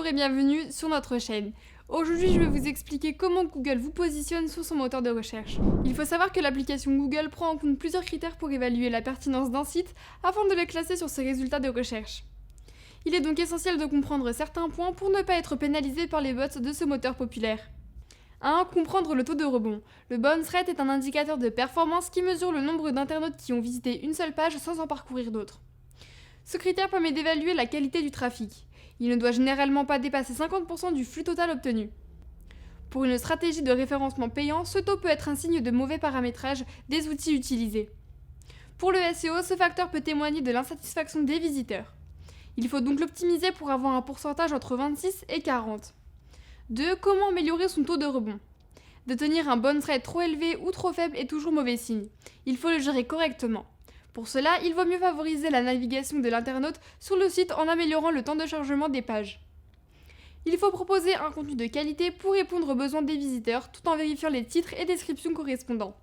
Bonjour et bienvenue sur notre chaîne. Aujourd'hui, je vais vous expliquer comment Google vous positionne sur son moteur de recherche. Il faut savoir que l'application Google prend en compte plusieurs critères pour évaluer la pertinence d'un site afin de le classer sur ses résultats de recherche. Il est donc essentiel de comprendre certains points pour ne pas être pénalisé par les bots de ce moteur populaire. 1. Comprendre le taux de rebond. Le bounce rate est un indicateur de performance qui mesure le nombre d'internautes qui ont visité une seule page sans en parcourir d'autres. Ce critère permet d'évaluer la qualité du trafic. Il ne doit généralement pas dépasser 50% du flux total obtenu. Pour une stratégie de référencement payant, ce taux peut être un signe de mauvais paramétrage des outils utilisés. Pour le SEO, ce facteur peut témoigner de l'insatisfaction des visiteurs. Il faut donc l'optimiser pour avoir un pourcentage entre 26 et 40. 2. Comment améliorer son taux de rebond ? De tenir un bounce rate trop élevé ou trop faible est toujours mauvais signe. Il faut le gérer correctement. Pour cela, il vaut mieux favoriser la navigation de l'internaute sur le site en améliorant le temps de chargement des pages. Il faut proposer un contenu de qualité pour répondre aux besoins des visiteurs tout en vérifiant les titres et descriptions correspondants.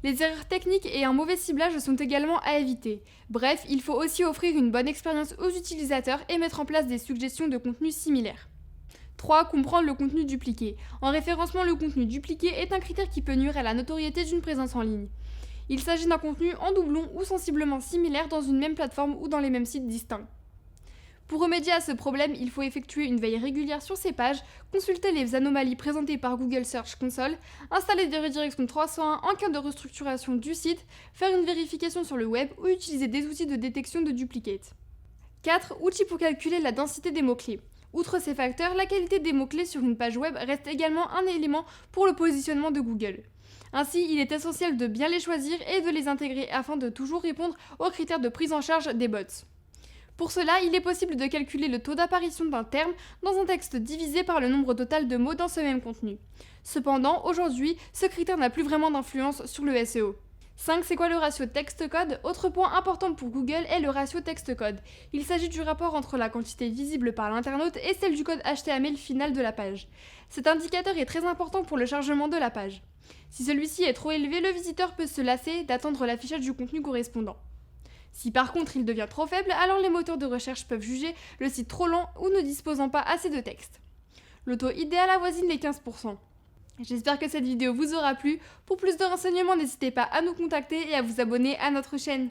Les erreurs techniques et un mauvais ciblage sont également à éviter. Bref, il faut aussi offrir une bonne expérience aux utilisateurs et mettre en place des suggestions de contenu similaires. 3. Comprendre le contenu dupliqué. En référencement, le contenu dupliqué est un critère qui peut nuire à la notoriété d'une présence en ligne. Il s'agit d'un contenu en doublon ou sensiblement similaire dans une même plateforme ou dans les mêmes sites distincts. Pour remédier à ce problème, il faut effectuer une veille régulière sur ces pages, consulter les anomalies présentées par Google Search Console, installer des redirections 301 en cas de restructuration du site, faire une vérification sur le web ou utiliser des outils de détection de duplicate. 4. Outils pour calculer la densité des mots-clés. Outre ces facteurs, la qualité des mots-clés sur une page web reste également un élément pour le positionnement de Google. Ainsi, il est essentiel de bien les choisir et de les intégrer afin de toujours répondre aux critères de prise en charge des bots. Pour cela, il est possible de calculer le taux d'apparition d'un terme dans un texte divisé par le nombre total de mots dans ce même contenu. Cependant, aujourd'hui, ce critère n'a plus vraiment d'influence sur le SEO. 5. C'est quoi le ratio texte-code ? Autre point important pour Google est le ratio texte-code. Il s'agit du rapport entre la quantité visible par l'internaute et celle du code HTML final de la page. Cet indicateur est très important pour le chargement de la page. Si celui-ci est trop élevé, le visiteur peut se lasser d'attendre l'affichage du contenu correspondant. Si par contre il devient trop faible, alors les moteurs de recherche peuvent juger le site trop lent ou ne disposant pas assez de texte. Le taux idéal avoisine les 15%. J'espère que cette vidéo vous aura plu. Pour plus de renseignements, n'hésitez pas à nous contacter et à vous abonner à notre chaîne.